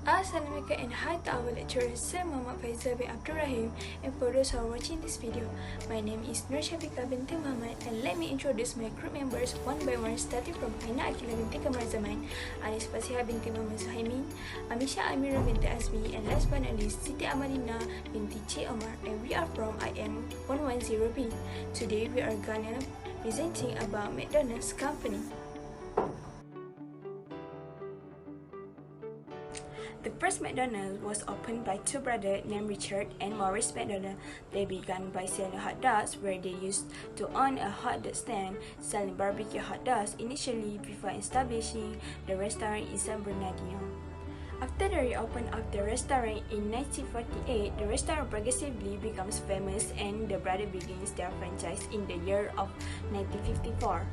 Assalamualaikum and hi to our lecturer Sir Muhammad Faizal bin Abdul Rahim and for those who are watching this video. My name is Nur Syafiqah binti Muhammad and let me introduce my group members one by one starting from Aina Akila binti Kamar Zaman, Anis Fasihah binti Muhammad Suhaimin, Amisha Amira binti Azmi and last but not least Siti Amalina binti Cik Omar, and we are from IM 110B. Today we are gonna presenting about McDonald's company. The first McDonald's was opened by two brothers named Richard and Maurice McDonald. They began by selling hot dogs, where they used to own a hot dog stand selling barbecue hot dogs initially before establishing the restaurant in San Bernardino. After the reopening of the restaurant in 1948, the restaurant progressively becomes famous and the brothers begins their franchise in the year of 1954.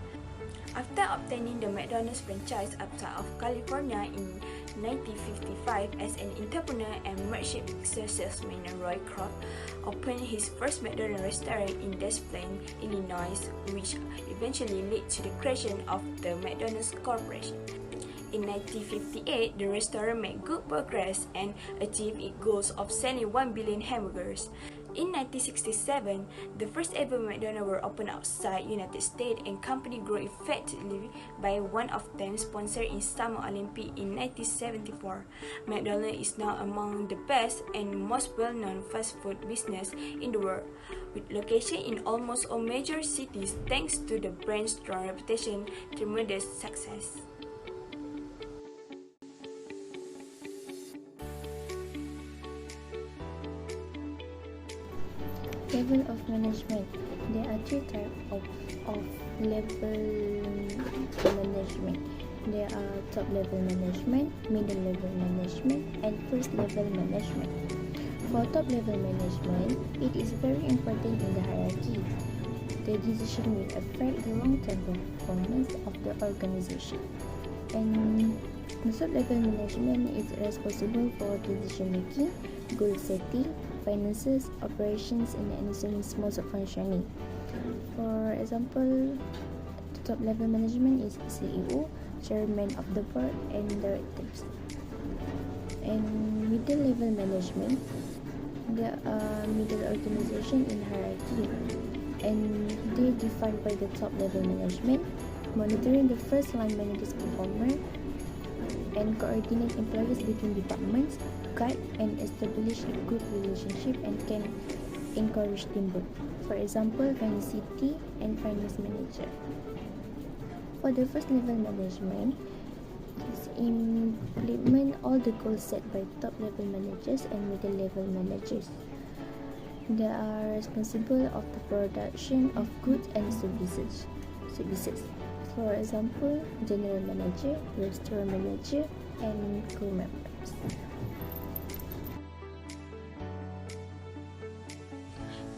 After obtaining the McDonald's franchise outside of California in 1955, as an entrepreneur and merchant salesman, Roy Kroc opened his first McDonald's restaurant in Des Plaines, Illinois, which eventually led to the creation of the McDonald's Corporation. In 1958, the restaurant made good progress and achieved its goals of selling 1 billion hamburgers. In 1967, the first ever McDonald's were opened outside United States and company grew effectively by one of them sponsored in Summer Olympic in 1974. McDonald's is now among the best and most well-known fast food business in the world, with location in almost all major cities thanks to the brand's strong reputation and tremendous success. Level of management. There are two types of level management. There are top level management, middle level management, and first level management. For top level management, it is very important in the hierarchy. The decision will affect the long-term performance of the organization. And the top level management is responsible for decision making, goal setting, finances, operations, and any smooth functioning. For example, the top level management is CEO, chairman of the board, and directors. And middle level management, there are middle organization in hierarchy, and they defined by the top level management, monitoring the first line managers' performance, and coordinate employees between departments, guide and establish a good relationship, and can encourage teamwork. For example, finance city and finance manager. For the first level management, is implement all the goals set by top level managers and middle level managers. They are responsible of the production of goods and services. For example, general manager, restaurant manager, and crew members.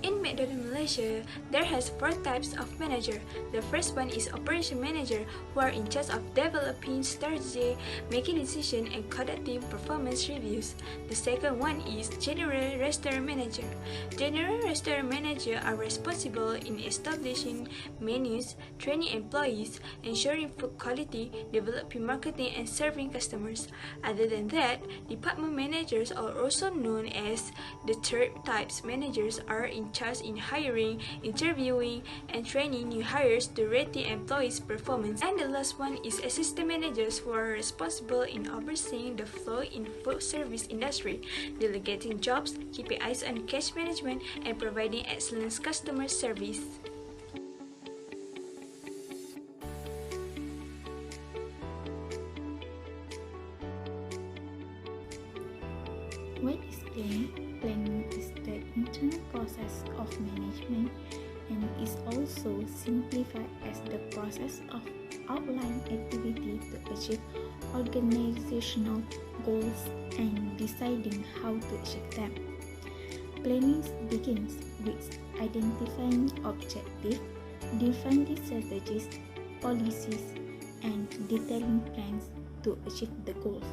In McDonald's Malaysia, there has four types of manager. The first one is operation manager, who are in charge of developing strategy, making decisions, and conducting performance reviews. The second one is general restaurant manager. General restaurant manager are responsible in establishing menus, training employees, ensuring food quality, developing marketing, and serving customers. Other than that, department managers are also known as the third types. Managers are in charge in hiring, interviewing, and training new hires to rate the employees' performance. And the last one is assistant managers, who are responsible in overseeing the flow in food service industry, delegating jobs, keeping eyes on cash management, and providing excellent customer service. What is planning? Planning is the internal process of management and is also simplified as the process of outlining activity to achieve organizational goals and deciding how to achieve them. Planning begins with identifying objectives, defining strategies, policies, and detailing plans to achieve the goals.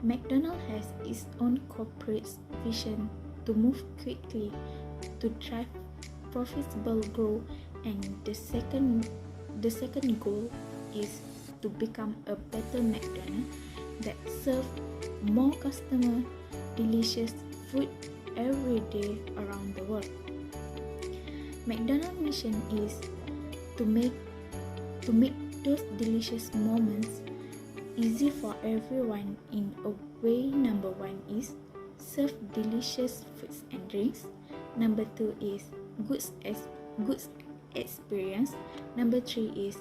McDonald's has its own corporate vision to move quickly to drive profitable growth, and the second goal is to become a better McDonald's that serves more customer delicious food every day around the world. McDonald's mission is to make those delicious moments easy for everyone in a way. Number 1 is serve delicious foods and drinks. Number 2 is good experience. Number 3 is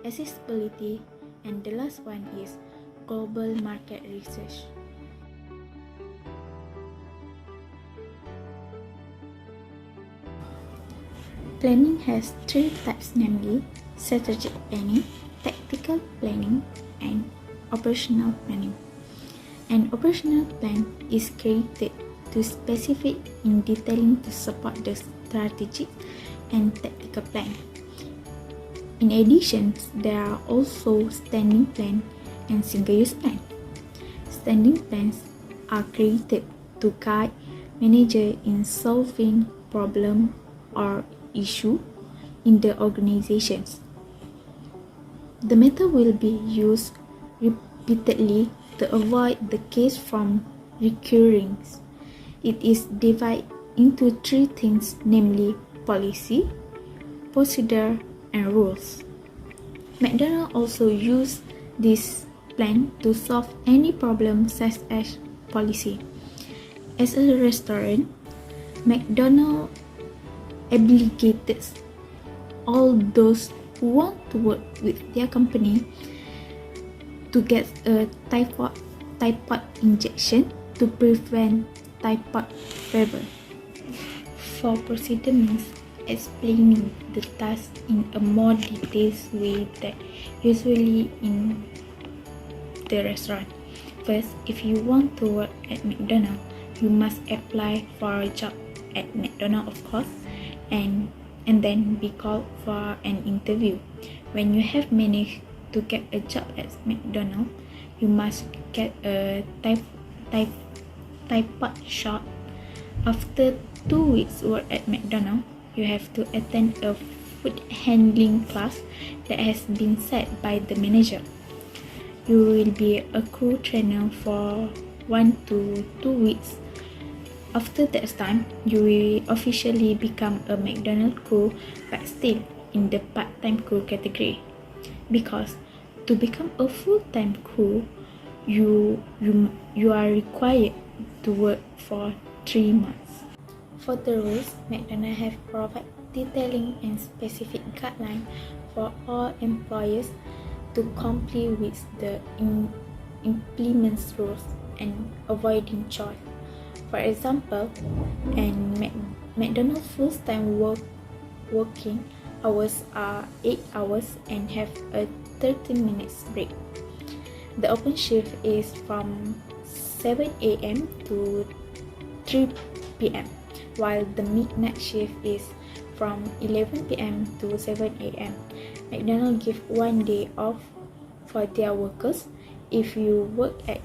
accessibility, and the last one is global market research. Planning has 3 types, namely strategic planning, tactical planning, and operational planning. An operational plan is created to specify in detailing to support the strategic and tactical plan. In addition, there are also standing plan and single-use plan. Standing plans are created to guide manager in solving problem or issue in the organizations. The method will be used repeatedly to avoid the case from recurring. It is divided into 3 things, namely policy, procedure, and rules. McDonald's also use this plan to solve any problem such as policy. As a restaurant, McDonald's obligates all those who want to work with their company to get a typhoid injection to prevent typhoid fever. For procedure means explaining the task in a more detailed way that usually in the restaurant. First, if you want to work at McDonald's, you must apply for a job at McDonald's, of course, and then be called for an interview. When you have managed to get a job at McDonald's, you must get a typhoid shot. After 2 weeks work at McDonald's, you have to attend a food handling class that has been set by the manager. You will be a crew trainer for 1 to 2 weeks. After that time, you will officially become a McDonald's crew, but still in the part-time crew category. Because to become a full-time crew, you are required to work for 3 months. For the rules, McDonald's have provided detailing and specific guidelines for all employers to comply with the implements rules and avoiding choice. For example, McDonald's full-time working hours are 8 hours and have a 30 minutes break. The open shift is from 7 a.m. to 3 p.m. while the midnight shift is from 11 p.m. to 7 a.m. McDonald's give 1 day off for their workers. If you work at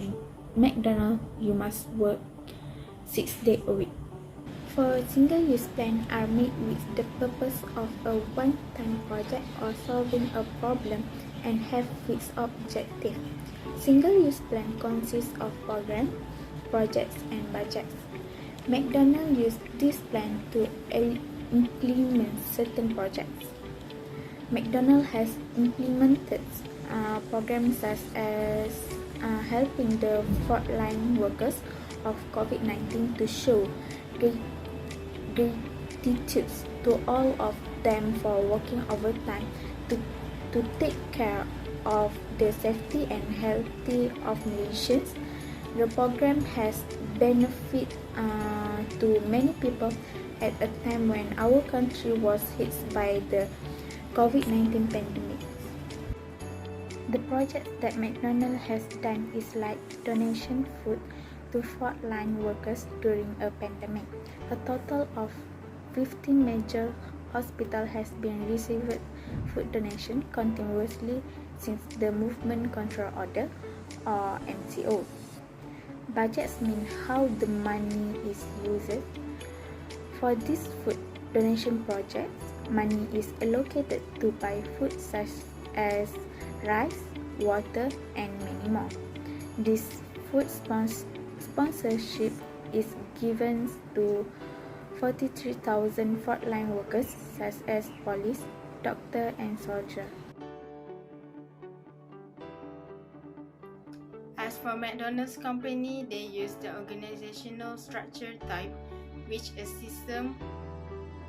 McDonald's, you must work 6 days a week. For single-use plan are made with the purpose of a one-time project or solving a problem and have fixed objective. Single-use plan consists of program, projects, and budgets. McDonald's used this plan to implement certain projects. McDonald's has implemented programs such as helping the frontline workers of COVID-19 to show gratitude to all of them for working overtime to take care of the safety and health of Malaysians. The program has benefit to many people at a time when our country was hit by the COVID-19 pandemic. The project that McDonald's has done is like donation food to frontline workers during a pandemic. A total of 15 major hospitals has been received food donation continuously since the Movement Control Order or MCO. Budgets mean how the money is used. For this food donation project, money is allocated to buy food such as rice, water, and many more. These food sponsorship is given to 43,000 frontline workers such as police, doctor, and soldier. As for McDonald's company, they use the organizational structure type, which is a system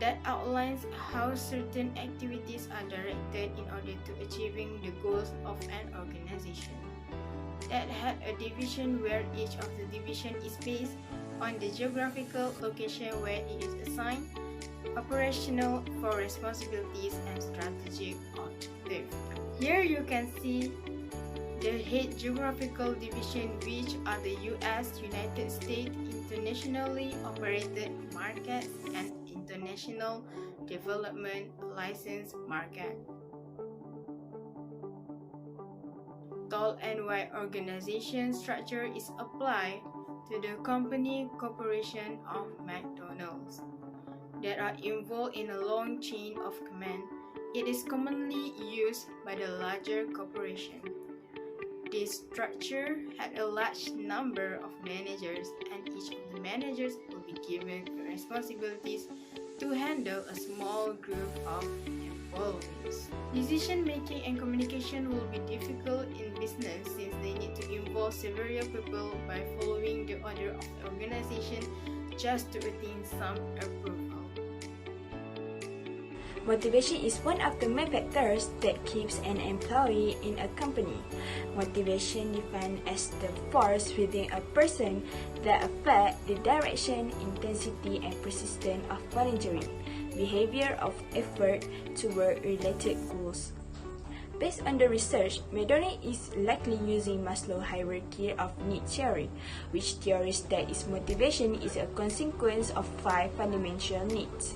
that outlines how certain activities are directed in order to achieving the goals of an organization. That had a division where each of the division is based on the geographical location where it is assigned, operational for responsibilities and strategic objective. Here you can see the head geographical division, which are the US, United States, internationally operated markets, and international development license market. Tall and wide organization structure is applied to the company corporation of McDonald's that are involved in a long chain of command. It is commonly used by the larger corporation. This structure had a large number of managers, and each of the managers will be given responsibilities to handle a small group of employees. Decision-making and communication will be difficult in business since they need to involve several people by following the order of the organization just to attain some approval. Motivation is one of the main factors that keeps an employee in a company. Motivation defined as the force within a person that affect the direction, intensity, and persistence of voluntary behavior of effort toward related goals. Based on the research, McDonald's is likely using Maslow's hierarchy of need theory, which theories that its motivation is a consequence of 5 fundamental needs.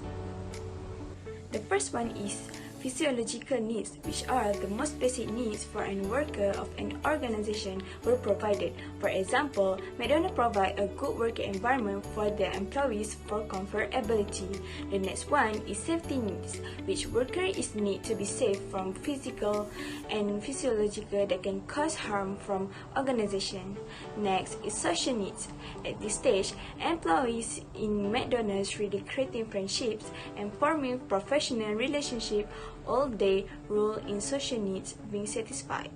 The first one is physiological needs, which are the most basic needs for a worker of an organization were provided. For example, McDonald's provide a good working environment for their employees for comfortability. The next one is safety needs, which workers need to be safe from physical and physiological that can cause harm from organization. Next is social needs. At this stage, employees in McDonald's really creating friendships and forming professional relationships. All they rule in social needs being satisfied.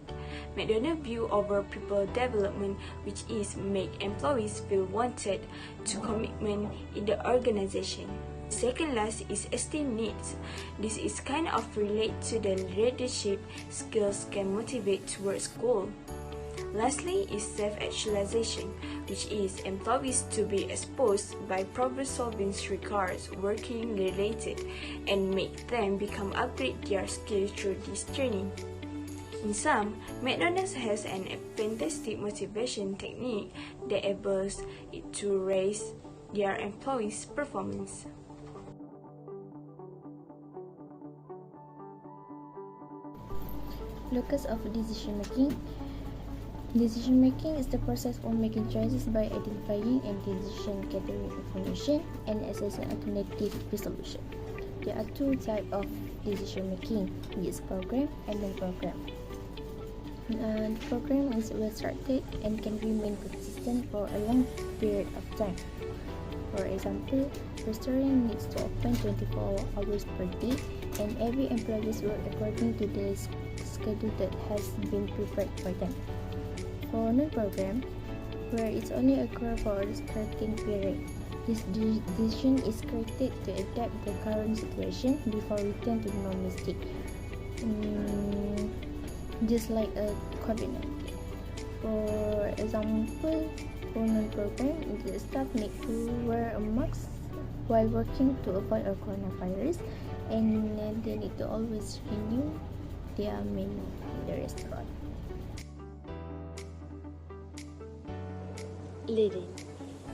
McDonald's view over people development, which is make employees feel wanted to commitment in the organization. Second last is esteem needs. This is kind of related to the leadership skills can motivate towards goal. Lastly is self-actualization, which is employees to be exposed by problem-solving regards working related and make them become upgrade their skills through this training. In sum, McDonald's has an fantastic motivation technique that enables it to raise their employees' performance. Locus of decision making. Decision making is the process of making choices by identifying and decision gathering information and assessing alternative resolution. There are 2 types of decision making, is program and non-program. The program is well structured and can remain consistent for a long period of time. For example, restaurant needs to open 24 hours per day and every employee work according to the schedule that has been prepared by them. For non-program, where it's only occur for a certain period, this decision is created to adapt the current situation before return to normal state. Just like a COVID-19. For example, for non-program, the staff need to wear a mask while working to avoid a coronavirus, and they need to always renew their menu in the restaurant. Leading.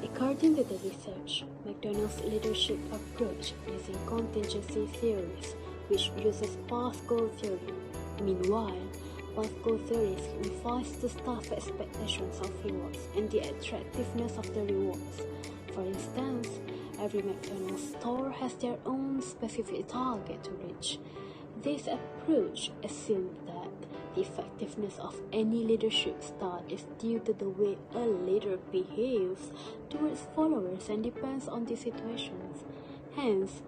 According to the research, McDonald's leadership approach using contingency theories, which uses path goal theory. Meanwhile, path goal theory refers to staff expectations of rewards and the attractiveness of the rewards. For instance, every McDonald's store has their own specific target to reach. This approach assumes that the effectiveness of any leadership style is due to the way a leader behaves towards followers and depends on the situations. Hence,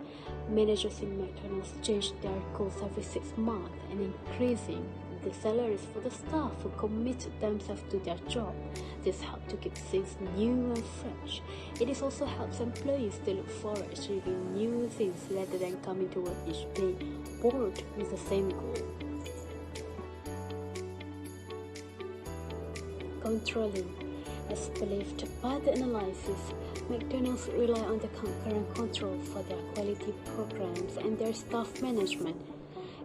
managers in McDonald's change their goals every 6 months and increasing the salaries for the staff who commit themselves to their job. This helps to keep things new and fresh. It is also helps employees to look forward to achieving new things rather than coming to work each day bored with the same goal. Controlling. As believed by the analysis, McDonald's rely on the concurrent control for their quality programs and their staff management.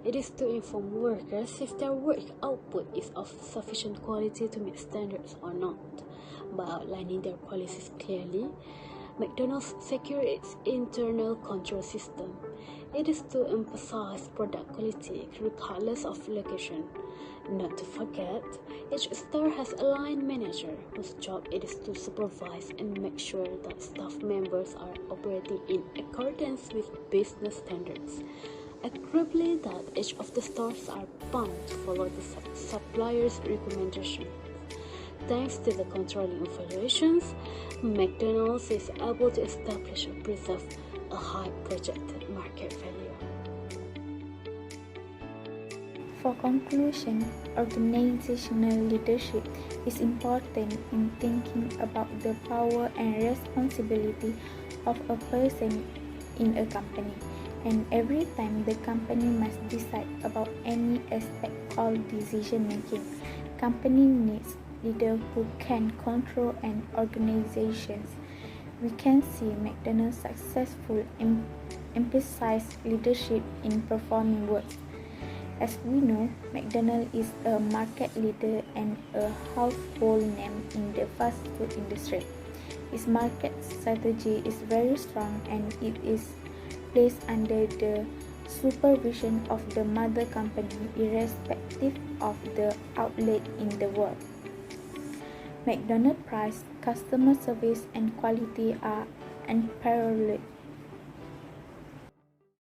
It is to inform workers if their work output is of sufficient quality to meet standards or not. By outlining their policies clearly, McDonald's secure its internal control system. It is to emphasize product quality regardless of location. Not to forget, each store has a line manager whose job it is to supervise and make sure that staff members are operating in accordance with business standards. Agreeably that each of the stores are bound to follow the supplier's recommendations. Thanks to the controlling evaluations, McDonald's is able to establish and preserve a high projected market value. For conclusion, organizational leadership is important in thinking about the power and responsibility of a person in a company. And every time the company must decide about any aspect of decision making, company needs leaders who can control an organization. We can see McDonald's successful emphasize leadership in performing work. As we know, McDonald's is a market leader and a household name in the fast food industry. Its market strategy is very strong and it is placed under the supervision of the mother company irrespective of the outlet in the world. McDonald's price, customer service and quality are unparalleled.